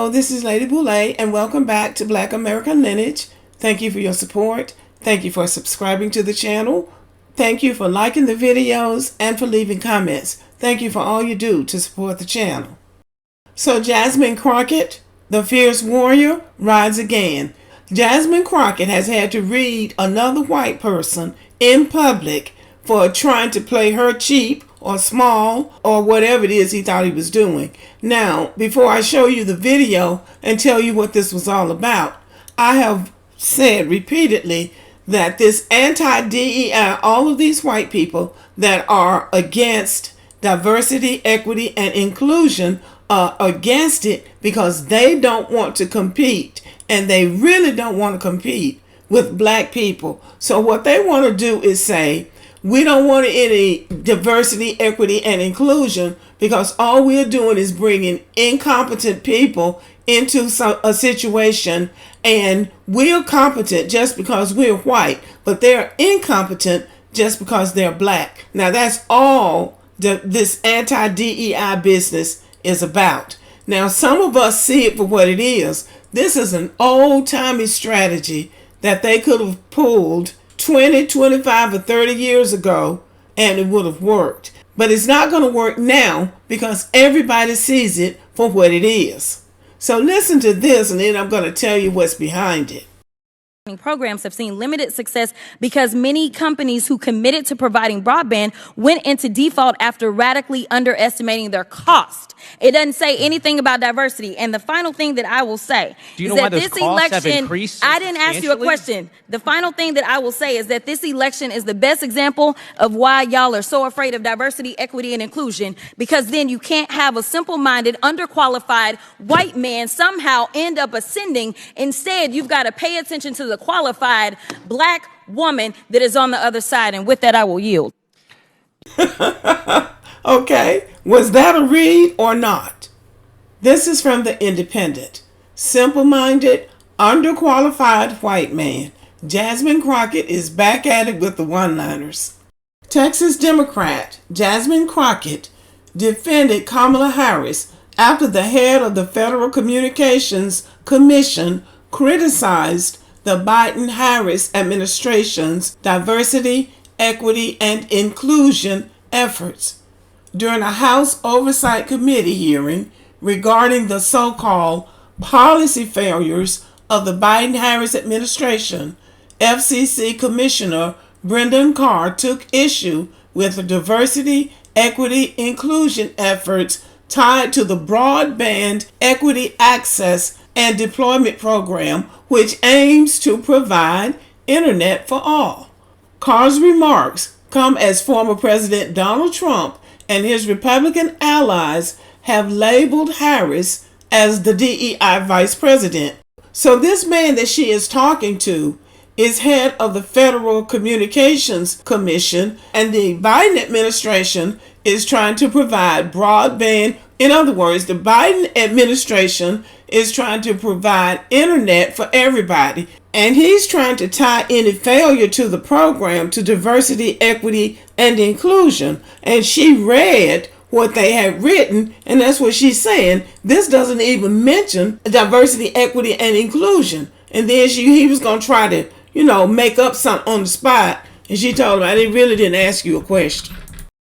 Hello, this is Lady Boulay, and welcome back to Black American Lineage. Thank you for your support. Thank you for subscribing to the channel. Thank you for liking the videos and for leaving comments. Thank you for all you do to support the channel. So Jasmine Crockett, the fierce warrior, rides again. Jasmine Crockett has had to read another white person in public for trying to play her cheap or small or whatever it is he thought he was doing. Now, before I show you the video and tell you what this was all about, I have said repeatedly that this anti-DEI, all of these white people that are against diversity, equity, and inclusion are against it because they don't want to compete, and they really don't want to compete with black people. So what they want to do is say, we don't want any diversity, equity, and inclusion because all we're doing is bringing incompetent people into a situation, and we're competent just because we're white, but they're incompetent just because they're black. Now that's all this anti-DEI business is about. Now some of us see it for what it is. This is an old-timey strategy that they could have pulled 20, 25, or 30 years ago, and it would have worked. But it's not going to work now because everybody sees it for what it is. So listen to this, and then I'm going to tell you what's behind it. Programs have seen limited success because many companies who committed to providing broadband went into default after radically underestimating their cost. It doesn't say anything about diversity. And the final thing that I will say is that this election, I didn't ask you a question. The final thing that I will say is that this election is the best example of why y'all are so afraid of diversity, equity, and inclusion, because then you can't have a simple-minded, underqualified white man somehow end up ascending. Instead, you've got to pay attention to the qualified black woman that is on the other side. And with that, I will yield. Okay, was that a read or not? This is from The Independent. Simple-minded, underqualified white man. Jasmine Crockett is back at it with the one-liners. Texas Democrat Jasmine Crockett defended Kamala Harris after the head of the Federal Communications Commission criticized the Biden-Harris administration's diversity, equity, and inclusion efforts. During a House Oversight Committee hearing regarding the so-called policy failures of the Biden-Harris administration, FCC Commissioner Brendan Carr took issue with the diversity, equity, inclusion efforts tied to the Broadband Equity Access and Deployment Program, which aims to provide internet for all. Carr's remarks come as former President Donald Trump and his Republican allies have labeled Harris as the DEI vice president. So this man that she is talking to is head of the Federal Communications Commission, and the Biden administration is trying to provide broadband. In other words, the Biden administration is trying to provide internet for everybody, and he's trying to tie any failure to the program to diversity, equity, and inclusion. And she read what they had written, and that's what she's saying. This doesn't even mention diversity, equity, and inclusion. And then he was going to try to, make up something on the spot, and she told him, I really didn't ask you a question.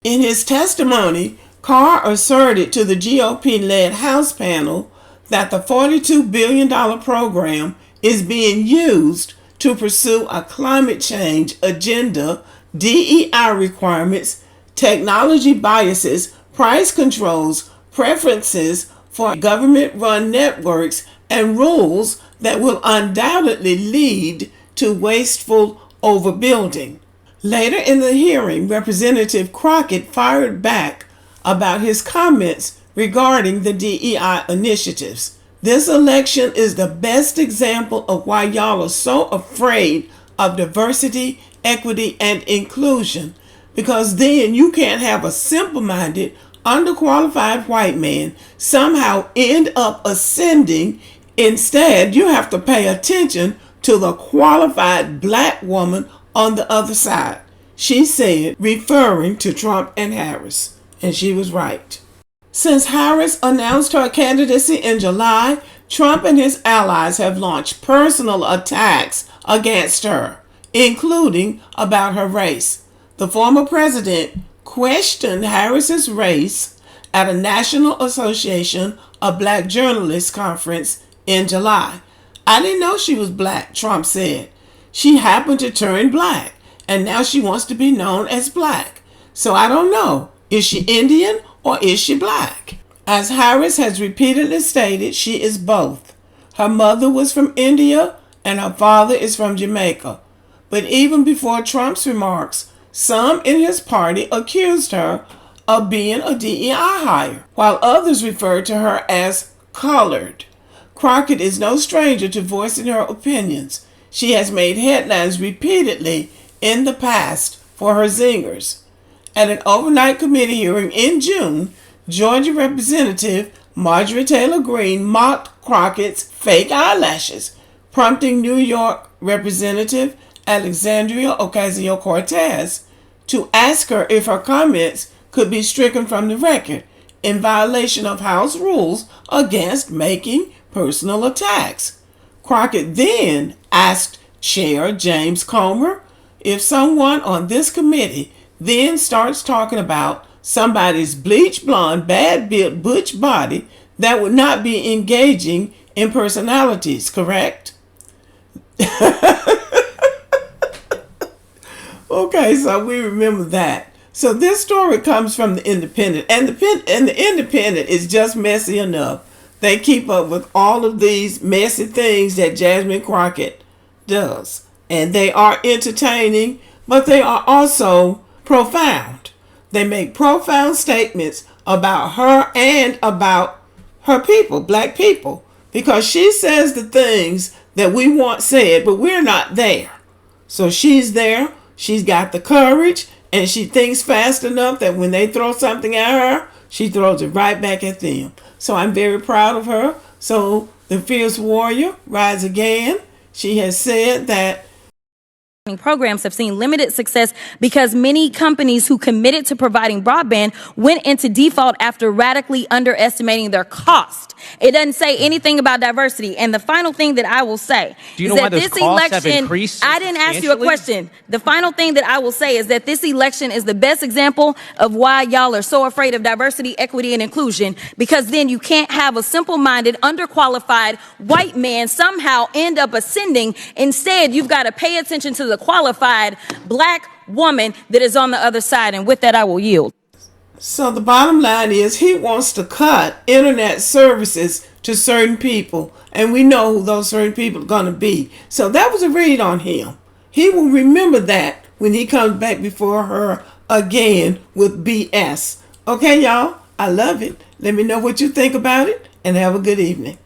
In his testimony, Carr asserted to the GOP-led House panel that the $42 billion program is being used to pursue a climate change agenda, DEI requirements, technology biases, price controls, preferences for government-run networks, and rules that will undoubtedly lead to wasteful overbuilding. Later in the hearing, Representative Crockett fired back about his comments regarding the DEI initiatives. This election is the best example of why y'all are so afraid of diversity, equity, and inclusion, because then you can't have a simple-minded, underqualified white man somehow end up ascending. Instead, you have to pay attention to the qualified black woman on the other side, she said, referring to Trump and Harris. And she was right. Since Harris announced her candidacy in July, Trump and his allies have launched personal attacks against her, including about her race. The former president questioned Harris's race at a National Association of Black Journalists conference in July. I didn't know she was black, Trump said. She happened to turn black, and now she wants to be known as black. So I don't know. Is she Indian or is she black? As Harris has repeatedly stated, she is both. Her mother was from India and her father is from Jamaica. But even before Trump's remarks, some in his party accused her of being a DEI hire, while others referred to her as colored. Crockett is no stranger to voicing her opinions. She has made headlines repeatedly in the past for her zingers. At an overnight committee hearing in June, Georgia Representative Marjorie Taylor Greene mocked Crockett's fake eyelashes, prompting New York Representative Alexandria Ocasio-Cortez to ask her if her comments could be stricken from the record in violation of House rules against making personal attacks. Crockett then asked Chair James Comer if someone on this committee then starts talking about somebody's bleach blonde, bad-built butch body, that would not be engaging in personalities, correct? Okay, so we remember that. So this story comes from the Independent, and the Independent is just messy enough. They keep up with all of these messy things that Jasmine Crockett does, and they are entertaining, but they are also profound. They make profound statements about her and about her people, black people, because she says the things that we want said, but we're not there. So she's there. She's got the courage, and she thinks fast enough that when they throw something at her, she throws it right back at them. So I'm very proud of her. So the fierce warrior rise again. She has said that programs have seen limited success because many companies who committed to providing broadband went into default after radically underestimating their cost. It doesn't say anything about diversity. And the final thing that I will say is that this election, I didn't ask you a question. The final thing that I will say is that this election is the best example of why y'all are so afraid of diversity, equity, and inclusion, because then you can't have a simple-minded, underqualified white man somehow end up ascending. Instead, you've got to pay attention to the qualified black woman that is on the other side. And with that, I will yield. So the bottom line is he wants to cut internet services to certain people, and we know who those certain people are going to be. So that was a read on him. He will remember that when he comes back before her again with BS. Okay, y'all? I love it. Let me know what you think about it, and have a good evening.